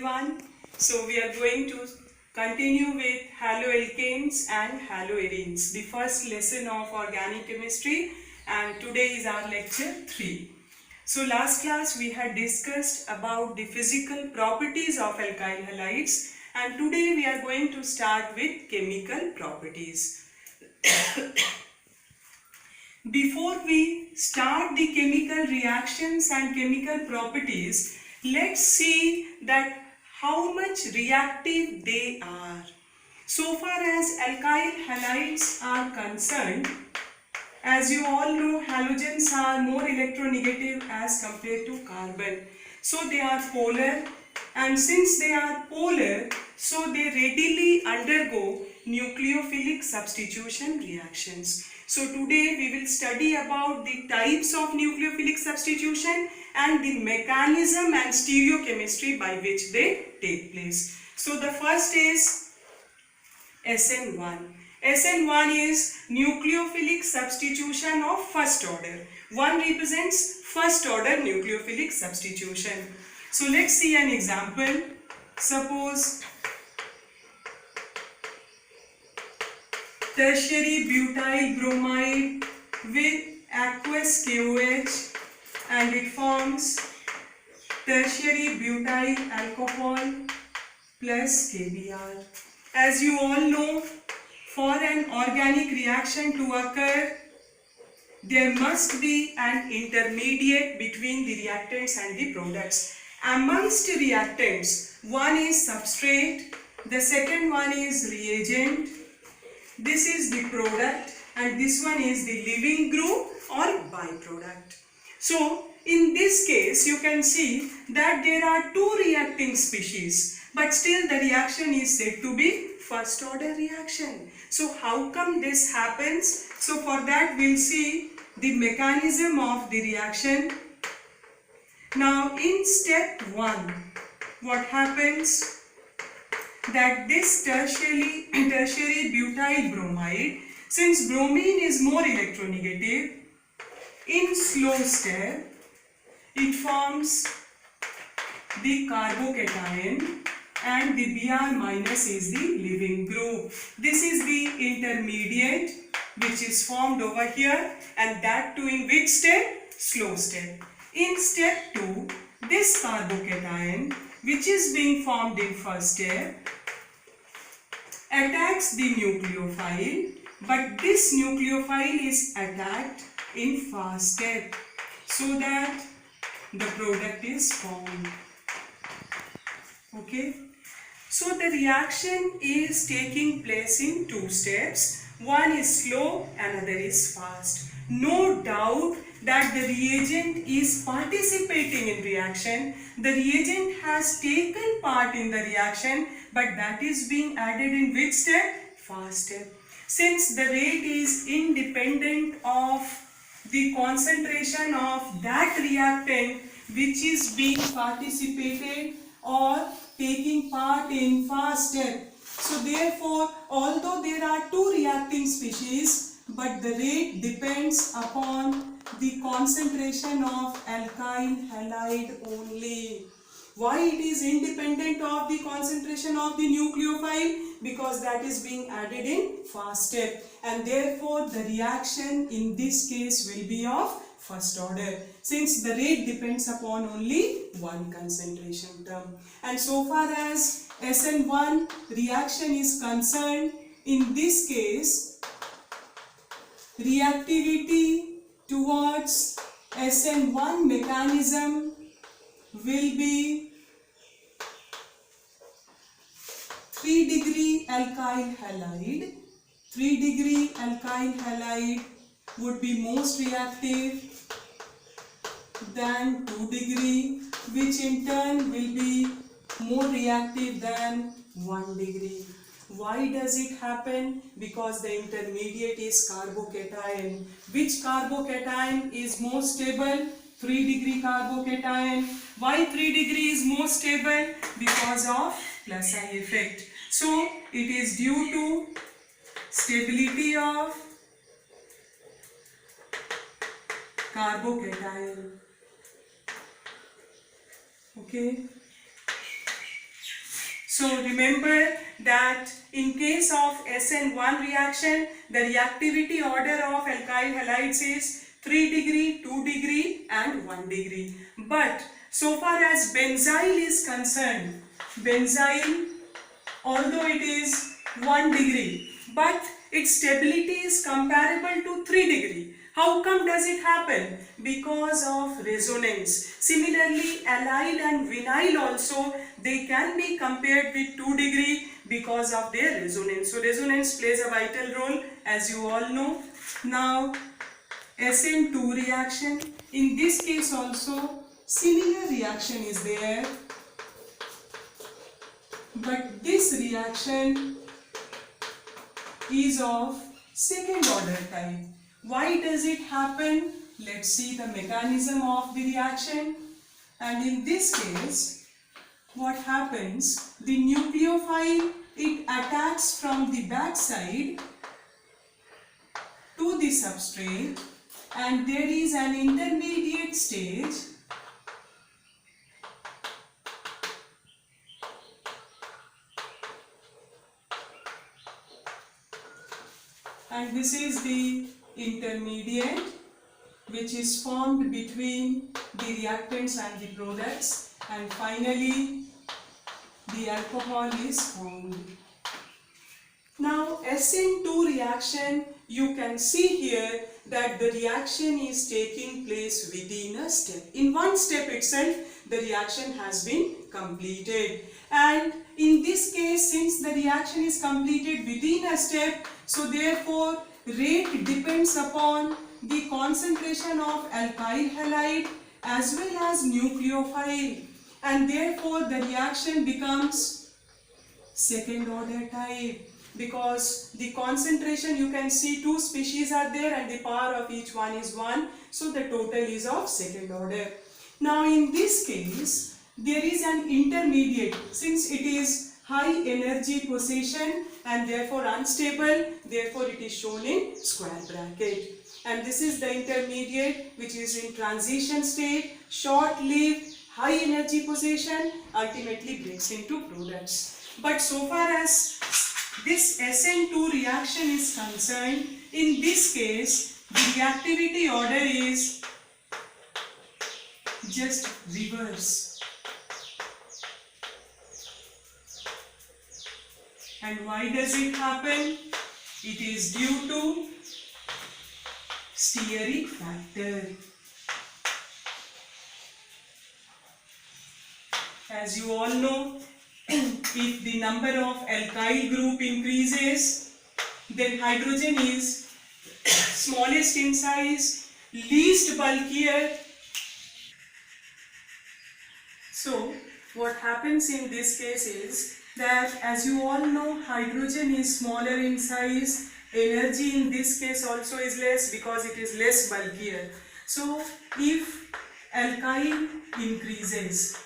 everyone. So we are going to continue with haloalkanes and haloarenes, the first lesson of organic chemistry, and today is our lecture 3. So last class we had discussed about the physical properties of alkyl halides, and today we are going to start with chemical properties. Before we start the chemical reactions and chemical properties, let's see that how much reactive they are. So far as alkyl halides are concerned, as you all know, halogens are more electronegative as compared to carbon. So they are polar, and since they are polar, so they readily undergo nucleophilic substitution reactions. So today we will study about the types of nucleophilic substitution and the mechanism and stereochemistry by which they take place. So the first is SN1. SN1 is nucleophilic substitution of first order. 1 represents first order nucleophilic substitution. So let's see an example. Suppose tertiary butyl bromide with aqueous KOH, and it forms tertiary butyl alcohol plus KBr. As you all know, for an organic reaction to occur, there must be an intermediate between the reactants and the products. Amongst reactants, one is substrate, the second one is reagent, this is the product, and this one is the living group or byproduct. So in this case, you can see that there are two reacting species, but still the reaction is said to be first order reaction. So how come this happens? So for that we'll see the mechanism of the reaction. Now in step 1, what happens? That this tertiary butyl bromide, since bromine is more electronegative, in slow step it forms the carbocation and the Br minus is the living group. This is the intermediate which is formed over here, and that too in which step? Slow step. In step 2, this carbocation which is being formed in first step attacks the nucleophile, but this nucleophile is attacked in fast step so that the product is formed. Okay. So the reaction is taking place in 2 steps. One is slow, another is fast. No doubt that the reagent is participating in reaction. The reagent has taken part in the reaction, but that is being added in which step? Fast step. Since the rate is independent of the concentration of that reactant which is being participated or taking part in fast step. So therefore, although there are 2 reacting species, but the rate depends upon the concentration of alkyl halide only. Why it is independent of the concentration of the nucleophile? Because that is being added in fast step, and therefore the reaction in this case will be of first order, since the rate depends upon only one concentration term. And so far as SN1 reaction is concerned, in this case reactivity towards SN1 mechanism will be 3-degree alkyl halide. 3-degree alkyl halide would be most reactive than 2-degree, which in turn will be more reactive than 1-degree. Why does it happen? Because the intermediate is carbocation. Which carbocation is more stable? 3-degree carbocation. Why 3-degree is more stable? Because of plus I effect. So it is due to stability of carbocation. Okay. So remember that in case of SN1 reaction, the reactivity order of alkyl halides is 3 degree, 2 degree and 1 degree. But so far as benzyl is concerned, benzyl, although it is 1 degree, but its stability is comparable to 3 degree. How come does it happen? Because of resonance. Similarly, allyl and vinyl also, they can be compared with 2 degree because of their resonance. So resonance plays a vital role, as you all know. Now SN2 reaction, in this case also similar reaction is there, but this reaction is of second order type. Why does it happen? Let's see the mechanism of the reaction. And in this case, what happens? The nucleophile, it attacks from the back side to the substrate, and there is an intermediate stage and this is the intermediate which is formed between the reactants and the products, and finally the alcohol is formed. Now SN2 reaction, you can see here that the reaction is taking place within a step. In one step itself the reaction has been completed, and in this case, since the reaction is completed within a step, so therefore rate depends upon the concentration of alkyl halide as well as nucleophile, and therefore the reaction becomes second order type, because the concentration, you can see two species are there and the power of each one is 1, so the total is of second order. Now in this case there is an intermediate, since it is high energy position and therefore unstable, therefore it is shown in square bracket. And this is the intermediate which is in transition state, short-lived, high energy position, ultimately breaks into products. But so far as this SN2 reaction is concerned, in this case the reactivity order is just reverse. And why does it happen? It is due to steric factor. As you all know, if the number of alkyl group increases, then hydrogen is smallest in size, least bulkier. So what happens in this case is that, as you all know, hydrogen is smaller in size, energy in this case also is less because it is less bulkier. So if alkyl increases,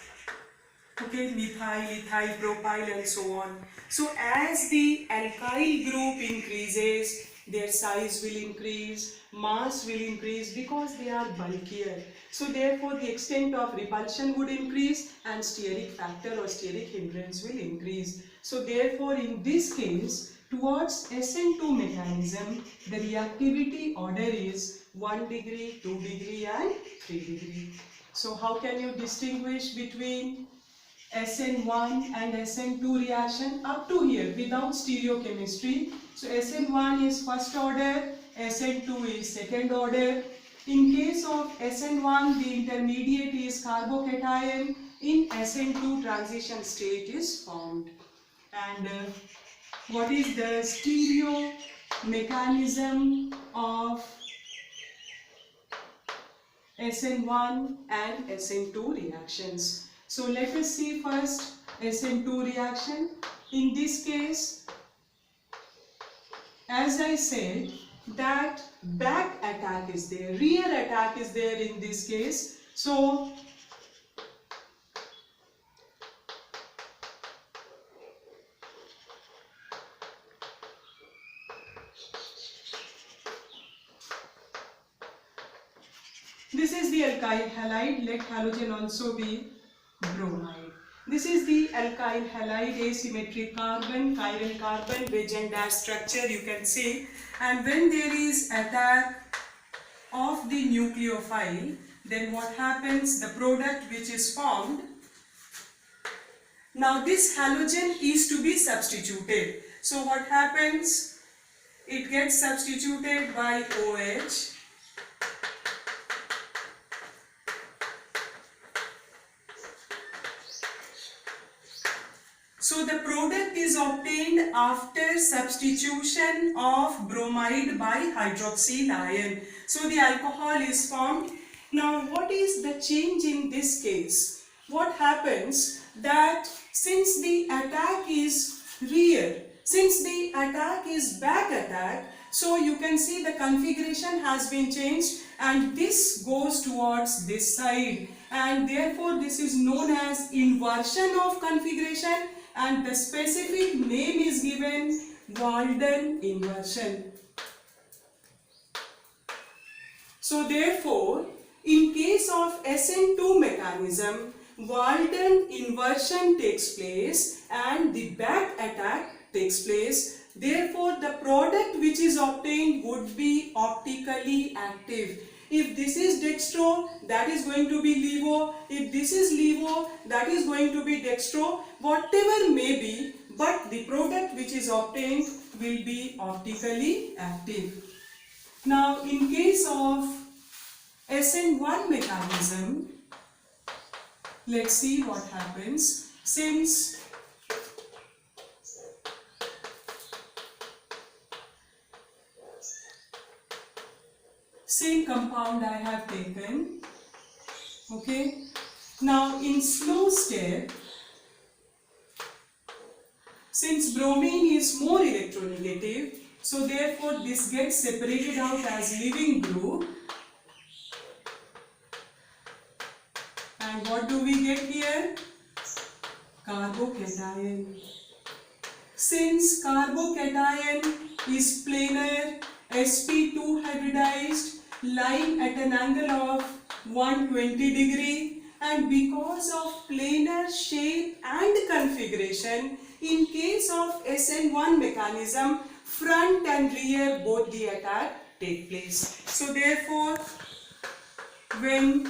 okay, methyl, ethyl, propyl and so on. So as the alkyl group increases, their size will increase, mass will increase because they are bulkier. So therefore the extent of repulsion would increase and steric factor or steric hindrance will increase. So therefore in this case, towards SN2 mechanism, the reactivity order is 1 degree, 2 degree and 3 degree. So how can you distinguish between SN1 and SN2 reaction up to here without stereochemistry? So SN1 is first order, SN2 is second order. In case of SN1, the intermediate is carbocation. In SN2, transition state is formed. And what is the stereo mechanism of SN1 and SN2 reactions? So let us see first SN2 reaction. In this case, as I said, that back attack is there, rear attack is there in this case. So this is the alkyl halide, let halogen also be bromide. This is the alkyl halide asymmetric carbon, chiral carbon, wedge and dash structure you can see. And when there is attack of the nucleophile, then what happens? The product which is formed, now this halogen is to be substituted. So what happens? It gets substituted by OH. So the product is obtained after substitution of bromide by hydroxyl ion. So the alcohol is formed. Now what is the change in this case? What happens that since the attack is rear, since the attack is back attack, so you can see the configuration has been changed and this goes towards this side, and therefore this is known as inversion of configuration, and the specific name is given Walden inversion. So therefore, in case of SN2 mechanism, Walden inversion takes place and the back attack takes place. Therefore, the product which is obtained would be optically active. If this is dextro, that is going to be levo. If this is levo, that is going to be dextro. Whatever may be, but the product which is obtained will be optically active. Now, in case of SN1 mechanism, let's see what happens. Since same compound I have taken, okay. Now in slow step, since bromine is more electronegative, so therefore this gets separated out as leaving group. And what do we get here? Carbocation. Since carbocation is planar sp2 hybridized, lying at an angle of 120 degree, and because of planar shape and configuration, in case of SN1 mechanism, front and rear both the attack take place. So therefore, when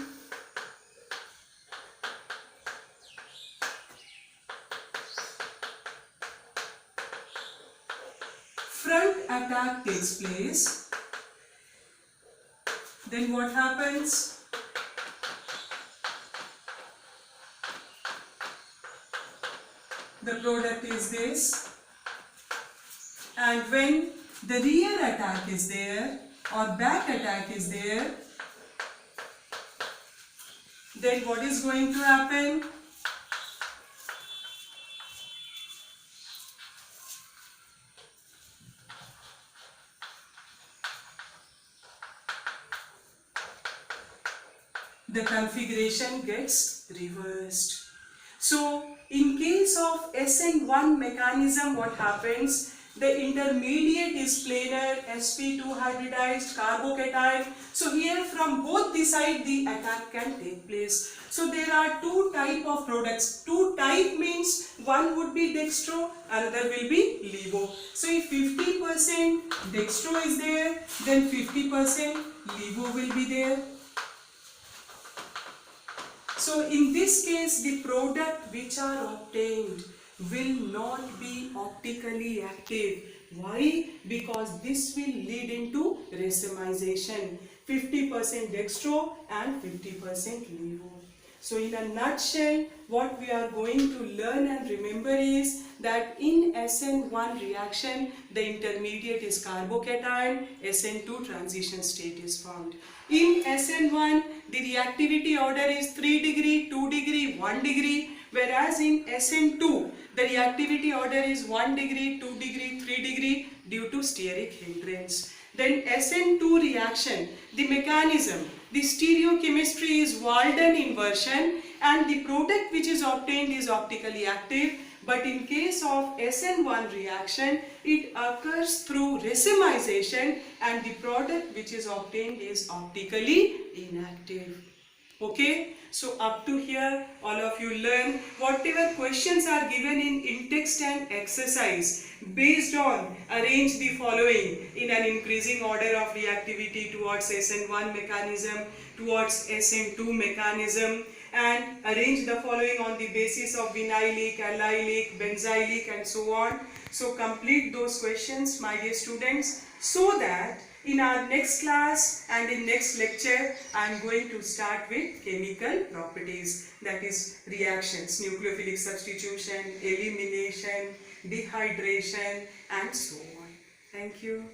front attack takes place, then what happens? The product is this, and when the rear attack is there or back attack is there, then what is going to happen? The configuration gets reversed. So in case of SN1 mechanism, what happens? The intermediate is planar sp2 hybridized carbocation. So here from both the side the attack can take place. So there are two type of products. Two type means one would be dextro, another will be levo. So if 50% dextro is there, then 50% levo will be there. So in this case, the product which are obtained will not be optically active. Why? Because this will lead into racemization. 50% dextro and 50% levo. So in a nutshell, what we are going to learn and remember is that in SN1 reaction, the intermediate is carbocation, SN2 transition state is formed. In SN1, the reactivity order is 3 degree, 2 degree, 1 degree, whereas in SN2, the reactivity order is 1 degree, 2 degree, 3 degree due to steric hindrance. Then SN2 reaction, the mechanism, the stereochemistry is Walden inversion, and the product which is obtained is optically active. But in case of SN1 reaction, it occurs through racemization and the product which is obtained is optically inactive. Okay, so up to here all of you learn whatever questions are given in text and exercise. Based on, arrange the following in an increasing order of reactivity towards SN1 mechanism, towards SN2 mechanism, and arrange the following on the basis of vinylic, allylic, benzylic and so on. So complete those questions, my dear students, so that in our next class and in next lecture, I am going to start with chemical properties, that is reactions, nucleophilic substitution, elimination, dehydration and so on. Thank you.